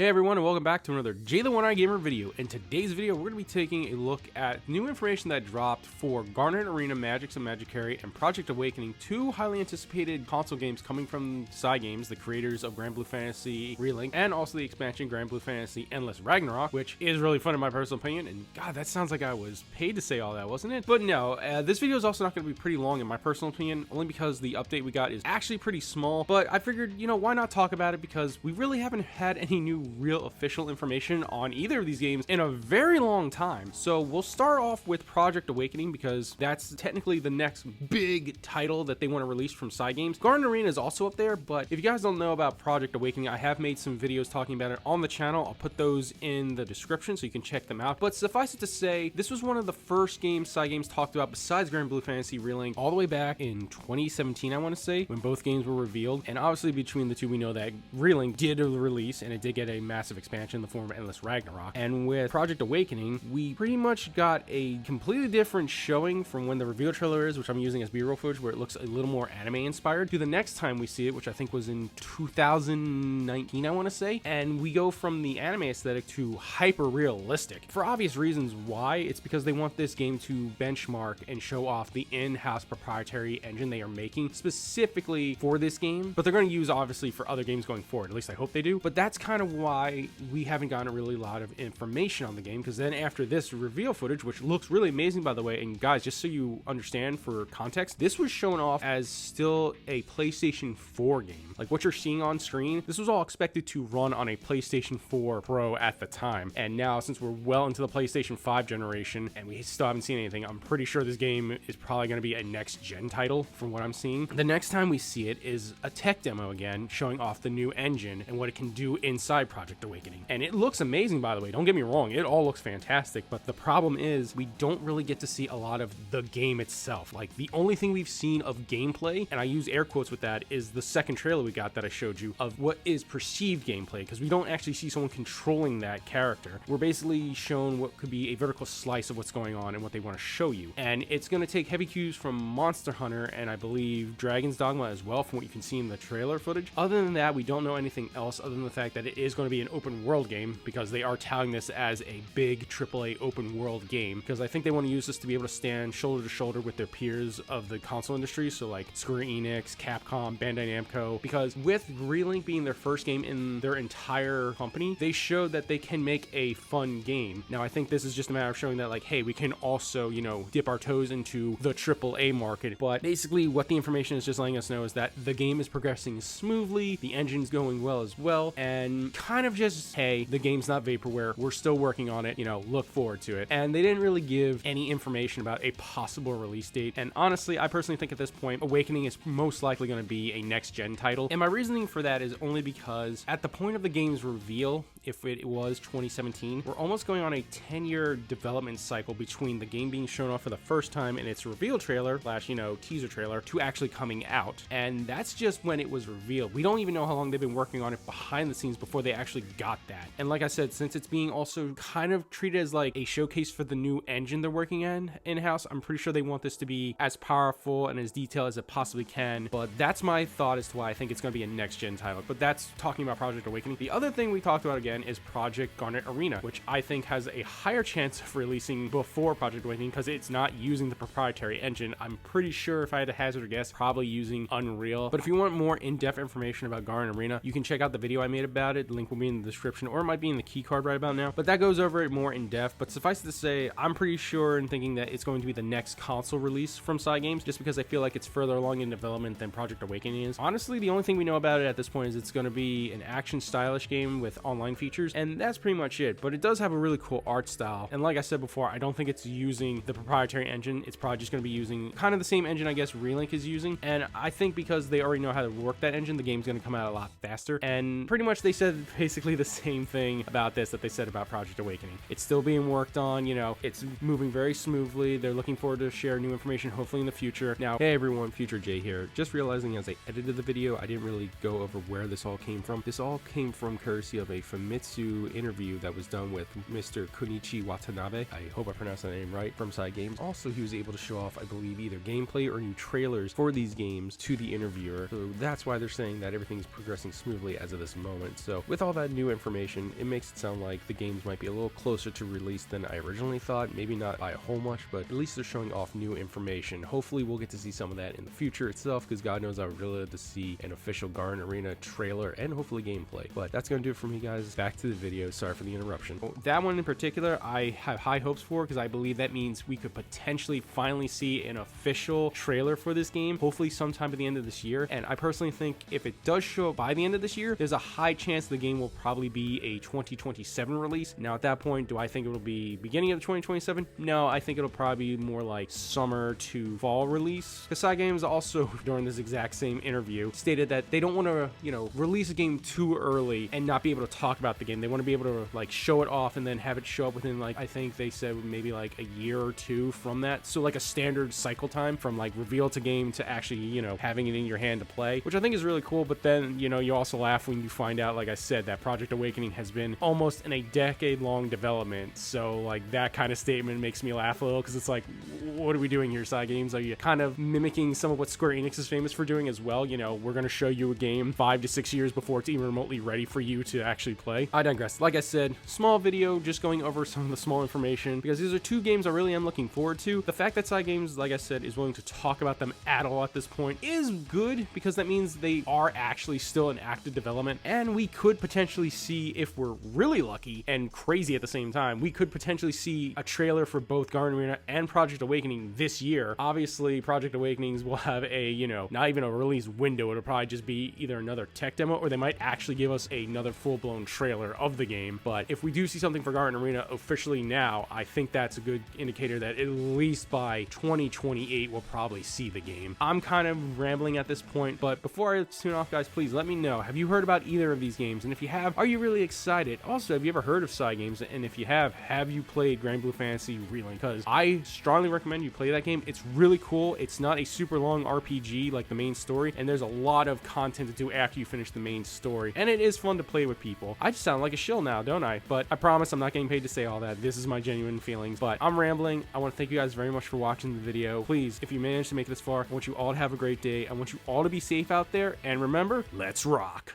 Hey everyone, and welcome back to another Jay the One-Eye Gamer video. In today's video, we're going to be taking a look at new information that dropped for Garnet Arena, Magic and Magic and Project Awakening, two highly anticipated console games coming from Cygames, the creators of Granblue Fantasy Relink, and also the expansion Granblue Fantasy Endless Ragnarok, which is really fun in my personal opinion. And God, that sounds like I was paid to say all that, wasn't it? But no, this video is also not going to be pretty long in my personal opinion, only because the update we got is actually pretty small. But I figured, why not talk about it, because we really haven't had any new real official information on either of these games in a very long time. So we'll start off with Project Awakening, because that's technically the next big title that they want to release from Cygames. Garnet Arena is also up there, but if you guys don't know about Project Awakening, I have made some videos talking about it on the channel. I'll put those in the description so you can check them out. But suffice it to say, this was one of the first games Cygames talked about besides Granblue Fantasy Relink all the way back in 2017, I want to say, when both games were revealed. And obviously between the two, we know that Relink did release, and it did get a massive expansion in the form of Endless Ragnarok. And with Project Awakening, we pretty much got a completely different showing from when the reveal trailer is, which I'm using as B-roll footage, where it looks a little more anime inspired, to the next time we see it, which I think was in 2019, I want to say. And we go from the anime aesthetic to hyper realistic. For obvious reasons why, it's because they want this game to benchmark and show off the in-house proprietary engine they are making specifically for this game, but they're going to use obviously for other games going forward. At least I hope they do. But that's kind of why we haven't gotten a really lot of information on the game, because then after this reveal footage, which looks really amazing by the way, and guys, just so you understand for context, this was shown off as still a PlayStation 4 game. Like what you're seeing on screen, this was all expected to run on a PlayStation 4 Pro at the time. And now, since we're well into the PlayStation 5 generation and we still haven't seen anything, I'm pretty sure this game is probably going to be a next gen title from what I'm seeing. The next time we see it is a tech demo again, showing off the new engine and what it can do inside Project Awakening. And it looks amazing, by the way, don't get me wrong, it all looks fantastic, but the problem is we don't really get to see a lot of the game itself. Like the only thing we've seen of gameplay, and I use air quotes with that, is the second trailer we got that I showed you of what is perceived gameplay, because we don't actually see someone controlling that character. We're basically shown what could be a vertical slice of what's going on and what they want to show you. And it's going to take heavy cues from Monster Hunter and I believe Dragon's Dogma as well, from what you can see in the trailer footage. Other than that, we don't know anything else other than the fact that it is going to be an open world game, because they are touting this as a big AAA open world game, because I think they want to use this to be able to stand shoulder to shoulder with their peers of the console industry, so like Square Enix, Capcom, Bandai Namco, because with Relink being their first game in their entire company, they showed that they can make a fun game. Now I think this is just a matter of showing that, like, hey, we can also, dip our toes into the AAA market. But basically what the information is just letting us know is that the game is progressing smoothly, the engine's going well as well, and kind of just, hey, the game's not vaporware, we're still working on it, look forward to it. And they didn't really give any information about a possible release date, and honestly, I personally think at this point, Awakening is most likely going to be a next-gen title. And my reasoning for that is only because at the point of the game's reveal, if it was 2017, we're almost going on a 10-year development cycle between the game being shown off for the first time in its reveal trailer slash, teaser trailer, to actually coming out. And that's just when it was revealed. We don't even know how long they've been working on it behind the scenes before they actually got that. And like I said, since it's being also kind of treated as like a showcase for the new engine they're working on in-house, I'm pretty sure they want this to be as powerful and as detailed as it possibly can. But that's my thought as to why I think it's going to be a next-gen title. But that's talking about Project Awakening. The other thing we talked about again is Project Garnet Arena, which I think has a higher chance of releasing before Project Awakening because it's not using the proprietary engine. I'm pretty sure, if I had to hazard a guess, probably using Unreal. But if you want more in-depth information about Garnet Arena, you can check out the video I made about it. The link will be in the description, or it might be in the key card right about now. But that goes over it more in depth. But suffice it to say, I'm pretty sure and thinking that it's going to be the next console release from Cygames, just because I feel like it's further along in development than Project Awakening is. Honestly, the only thing we know about it at this point is it's going to be an action stylish game with online features, and that's pretty much it. But it does have a really cool art style, and like I said before, I don't think it's using the proprietary engine. It's probably just going to be using kind of the same engine I guess Relink is using, and I think because they already know how to work that engine, the game's going to come out a lot faster. And pretty much they said basically the same thing about this that they said about Project Awakening. It's still being worked on, it's moving very smoothly. They're looking forward to share new information hopefully in the future. Now, hey everyone, Future Jay here. Just realizing as I edited the video, I didn't really go over where this all came from. This all came from courtesy of a Famitsu interview that was done with Mr. Kunichi Watanabe. I hope I pronounced that name right, from Cygames. Also, he was able to show off, I believe, either gameplay or new trailers for these games to the interviewer. So that's why they're saying that everything's progressing smoothly as of this moment. So with all all that new information, it makes it sound like the games might be a little closer to release than I originally thought. Maybe not by a whole much, but at least they're showing off new information. Hopefully we'll get to see some of that in the future itself, because God knows I would really love to see an official Garnet Arena trailer and hopefully gameplay. But that's going to do it for me, guys. Back to the video. Sorry for the interruption. That one in particular, I have high hopes for, because I believe that means we could potentially finally see an official trailer for this game, hopefully sometime at the end of this year. And I personally think if it does show up by the end of this year, there's a high chance the game will probably be a 2027 release. Now at that point, do I think it'll be beginning of 2027? No, I think it'll probably be more like summer to fall release. Because Cygames also, during this exact same interview, stated that they don't want to, release a game too early and not be able to talk about the game. They want to be able to like show it off and then have it show up within, like, I think they said maybe like a year or two from that. So like a standard cycle time from like reveal to game to actually, having it in your hand to play, which I think is really cool. But then, you also laugh when you find out, like I said, that Project Awakening has been almost in a decade-long development. So like that kind of statement makes me laugh a little, because it's like, what are we doing here, Cygames? Are you kind of mimicking some of what Square Enix is famous for doing as well? We're going to show you a game 5 to 6 years before it's even remotely ready for you to actually play. I digress. Like I said, small video, just going over some of the small information, because these are two games I really am looking forward to. The fact that Cygames, like I said, is willing to talk about them at all at this point is good, because that means they are actually still in active development, and we could potentially see, if we're really lucky and crazy at the same time, we could potentially see a trailer for both Garnet Arena and Project Awakening this year. Obviously, Project Awakenings will have a, not even a release window. It'll probably just be either another tech demo, or they might actually give us another full-blown trailer of the game. But if we do see something for Garnet Arena officially now, I think that's a good indicator that at least by 2028 we'll probably see the game. I'm kind of rambling at this point, but before I tune off, guys, please let me know, have you heard about either of these games? And if you have, are you really excited? Also, have you ever heard of Cygames? And if you have you played Grand Blue Fantasy Reeling? Because I strongly recommend you play that game. It's really cool. It's not a super long RPG like the main story, and there's a lot of content to do after you finish the main story, and it is fun to play with people. I just sound like a shill now, don't I? But I promise I'm not getting paid to say all that. This is my genuine feelings, but I'm rambling. I want to thank you guys very much for watching the video. Please, if you managed to make it this far, I want you all to have a great day. I want you all to be safe out there, and remember, let's rock.